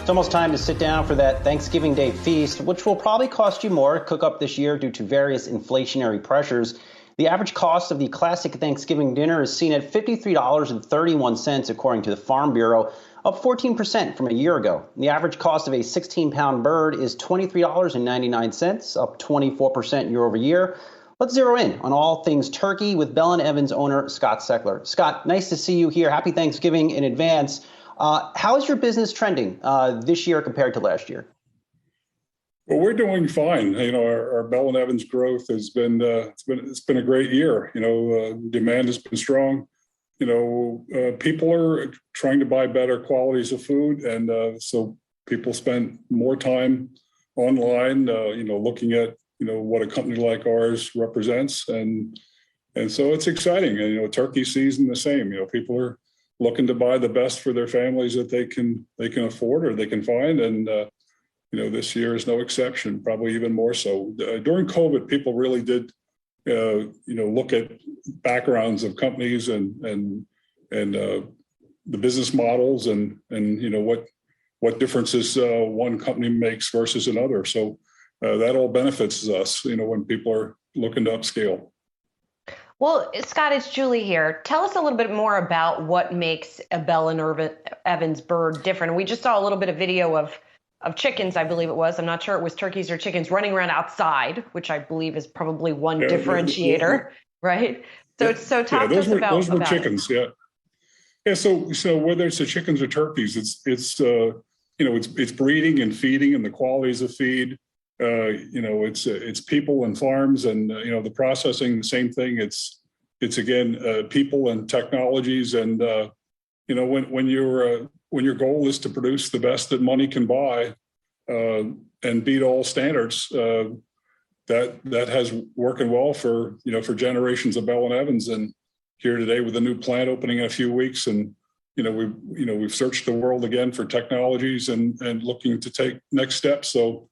It's almost time to sit down for that Thanksgiving Day feast, which will probably cost you more to cook up this year due to various inflationary pressures. The average cost of the classic Thanksgiving dinner is seen at $53.31, according to the Farm Bureau, up 14% from a year ago. The average cost of a 16-pound bird is $23.99, up 24% year over year. Let's zero in on all things turkey with Bell & Evans owner Scott Sechler. Scott, nice to see you here. Happy Thanksgiving in advance. How is your business trending this year compared to last year? Well, we're doing fine. Our Bell & Evans growth has been it's been a great year. Demand has been strong. People are trying to buy better qualities of food, and so people spend more time online. Looking at what a company like ours represents, and so it's exciting. And turkey season the same. People are looking to buy the best for their families that they can afford or they can find, and this year is no exception. Probably even more so. During COVID, people really did look at backgrounds of companies and the business models and what differences one company makes versus another. So that all benefits us, when people are looking to upscale. Well, Scott, it's Julie here. Tell us a little bit more about what makes a Bell & Evans bird different. We just saw a little bit of video of chickens, I believe it was. I'm not sure it was turkeys or chickens running around outside, which I believe is probably one differentiator, right? So talk to us about those were chickens, it. Yeah. So whether it's the chickens or turkeys, it's breeding and feeding and the qualities of feed. It's people and farms and the processing, the same thing. It's again people and technologies, and when your goal is to produce the best that money can buy and beat all standards, that has working well for generations of Bell & Evans. And here today with a new plant opening in a few weeks, and we've searched the world again for technologies and looking to take next steps. So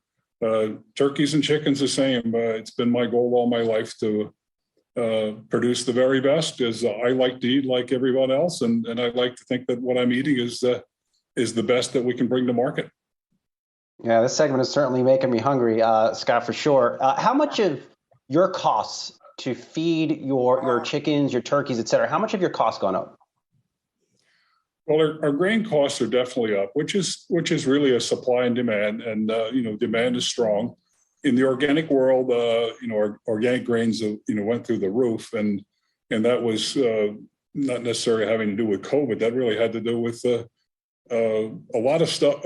turkeys and chickens the same. It's been my goal all my life to produce the very best, as I like to eat like everyone else, and I like to think that what I'm eating is the best that we can bring to market. Yeah, this segment is certainly making me hungry, Scott, for sure. How much of your costs to feed your chickens, your turkeys, et cetera, how much have your costs gone up? Well, our grain costs are definitely up, which is really a supply and demand, and demand is strong. In the organic world, our organic grains went through the roof, and that was not necessarily having to do with COVID. That really had to do with a lot of stuff.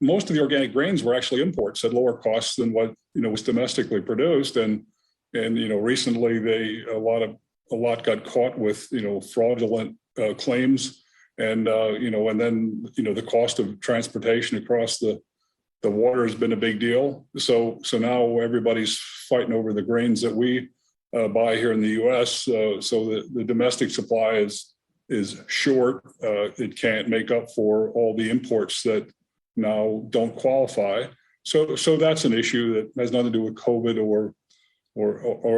Most of the organic grains were actually imports at lower costs than what was domestically produced, and recently a lot got caught with fraudulent claims. And then the cost of transportation across the water has been a big deal. So now everybody's fighting over the grains that we buy here in the U.S. So the domestic supply is short. It can't make up for all the imports that now don't qualify. So that's an issue that has nothing to do with COVID or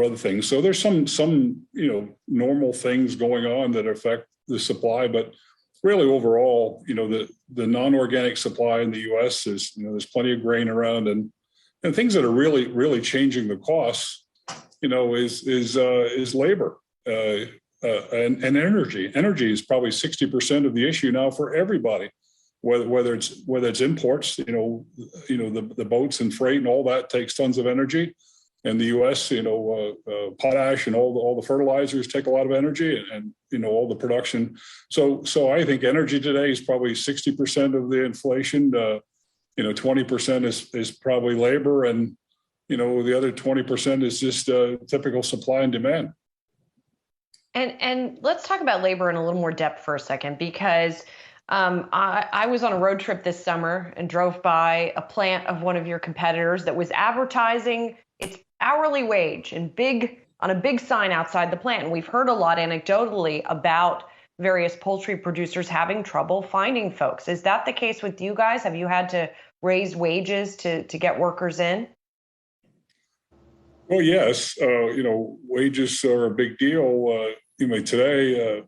other things. So there's some normal things going on that affect the supply, but really overall, the non-organic supply in the U.S. is, there's plenty of grain around, and things that are really, really changing the costs, is labor and energy. Energy is probably 60% of the issue now for everybody, whether it's imports, the boats and freight and all that takes tons of energy. In the U.S., potash and all the fertilizers take a lot of energy, and all the production. So I think energy today is probably 60% of the inflation. 20% is probably labor, and the other 20% is just typical supply and demand. And let's talk about labor in a little more depth for a second, because I was on a road trip this summer and drove by a plant of one of your competitors that was advertising its hourly wage on a big sign outside the plant. And we've heard a lot anecdotally about various poultry producers having trouble finding folks. Is that the case with you guys? Have you had to raise wages to get workers in? Well, yes. Wages are a big deal. Today,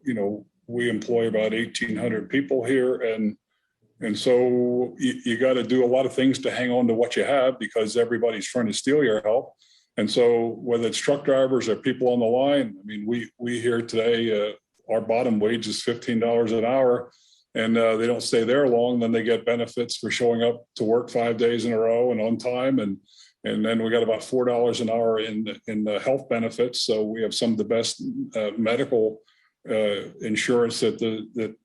we employ about 1,800 people here, and And so you got to do a lot of things to hang on to what you have because everybody's trying to steal your help. And so whether it's truck drivers or people on the line, I mean, we hear today our bottom wage is $15 an hour, and they don't stay there long. Then they get benefits for showing up to work 5 days in a row and on time. And then we got about $4 an hour in health benefits. So we have some of the best medical insurance that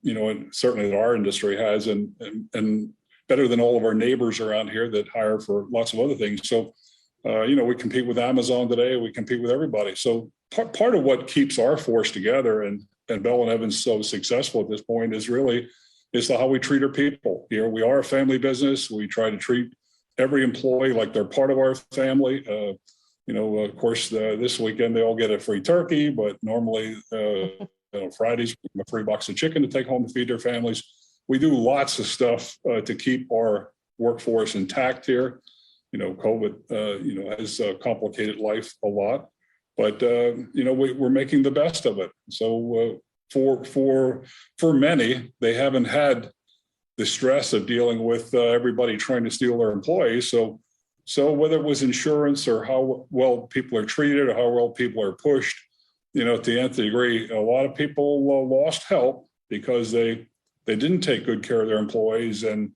certainly that our industry has, and better than all of our neighbors around here that hire for lots of other things. So we compete with Amazon today. We compete with everybody. So part of what keeps our force together and Bell and Evans so successful at this point is how we treat our people. We are a family business. We try to treat every employee like they're part of our family. Of course, this weekend they all get a free turkey, but normally Fridays we give a free box of chicken to take home to feed their families. We do lots of stuff to keep our workforce intact here. COVID, has complicated life a lot, but we're making the best of it. So for many, they haven't had the stress of dealing with everybody trying to steal their employees. So whether it was insurance or how well people are treated or how well people are pushed, to the nth degree, a lot of people lost help because they didn't take good care of their employees. And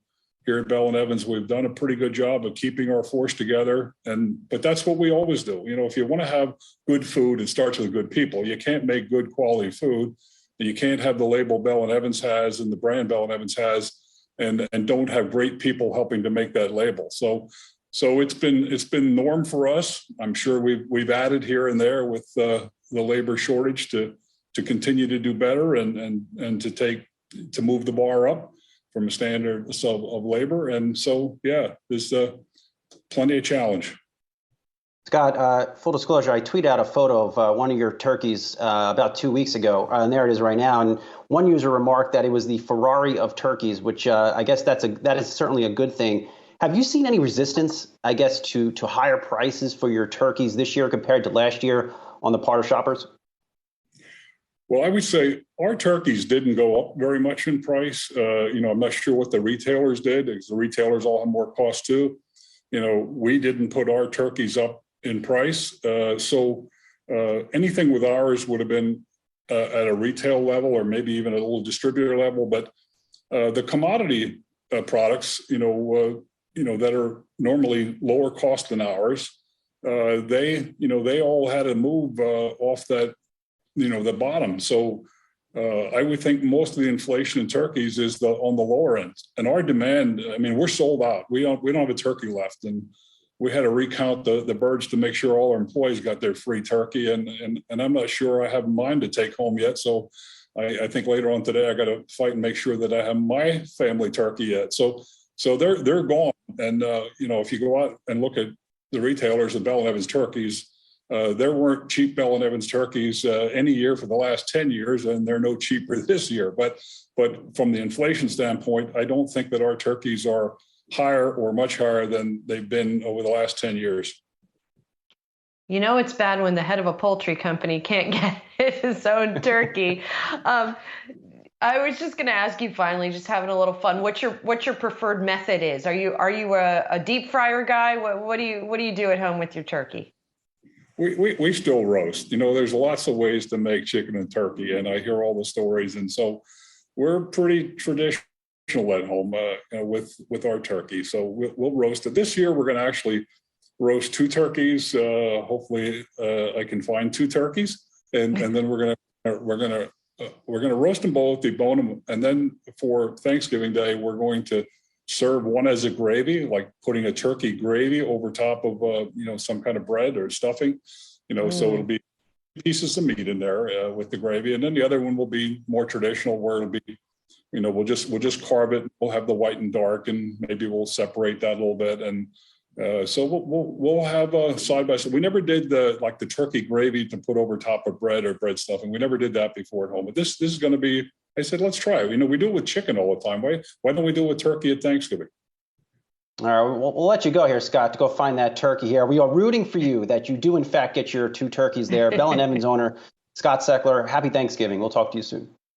here at Bell and Evans, we've done a pretty good job of keeping our force together. But that's what we always do. If you want to have good food, it starts with good people. You can't make good quality food. You can't have the label Bell and Evans has and the brand Bell and Evans has and don't have great people helping to make that label. So it's been norm for us. I'm sure we've added here and there with the labor shortage to continue to do better and to move the bar up from a standard of labor. And so, there's plenty of challenge. Scott, full disclosure, I tweeted out a photo of one of your turkeys about 2 weeks ago, and there it is right now. And one user remarked that it was the Ferrari of turkeys, which I guess that is certainly a good thing. Have you seen any resistance, I guess, to higher prices for your turkeys this year compared to last year on the part of shoppers? Well, I would say our turkeys didn't go up very much in price. I'm not sure what the retailers did because the retailers all have more cost too. We didn't put our turkeys up in price. So anything with ours would have been at a retail level or maybe even a little distributor level. But the commodity products, that are normally lower cost than ours, they all had to move off that, the bottom. So I would think most of the inflation in turkeys is on the lower end. And our demand, we're sold out. We don't have a turkey left. And we had to recount the birds to make sure all our employees got their free turkey. And I'm not sure I have mine to take home yet. So I think later on today, I got to fight and make sure that I have my family turkey yet. So they're gone. And, if you go out and look at the retailers of Bell and Evans turkeys, there weren't cheap Bell and Evans turkeys any year for the last 10 years, and they're no cheaper this year. But from the inflation standpoint, I don't think that our turkeys are higher or much higher than they've been over the last 10 years. It's bad when the head of a poultry company can't get his own turkey. I was just going to ask you finally, just having a little fun, what your preferred method is. Are you a deep fryer guy? What do you do at home with your turkey? We still roast. There's lots of ways to make chicken and turkey, and I hear all the stories. And so we're pretty traditional at home with our turkey. So we'll roast it. This year, we're going to actually roast 2 turkeys. Hopefully, I can find 2 turkeys, and then we're gonna roast them both, debone them, and then for Thanksgiving Day, we're going to serve one as a gravy, like putting a turkey gravy over top of some kind of bread or stuffing, so it'll be pieces of meat in there with the gravy, and then the other one will be more traditional, where it'll be, we'll just carve it. We'll have the white and dark, and maybe we'll separate that a little bit, and so we'll have side by side. We never did the turkey gravy to put over top of bread or bread stuffing. We never did that before at home, but this is going to be. I said, let's try it. We do it with chicken all the time. Why don't we do it with turkey at Thanksgiving? All right, we'll let you go here, Scott, to go find that turkey here. We are rooting for you that you do, in fact, get your 2 turkeys there. Bell and Evans owner Scott Sechler, happy Thanksgiving. We'll talk to you soon.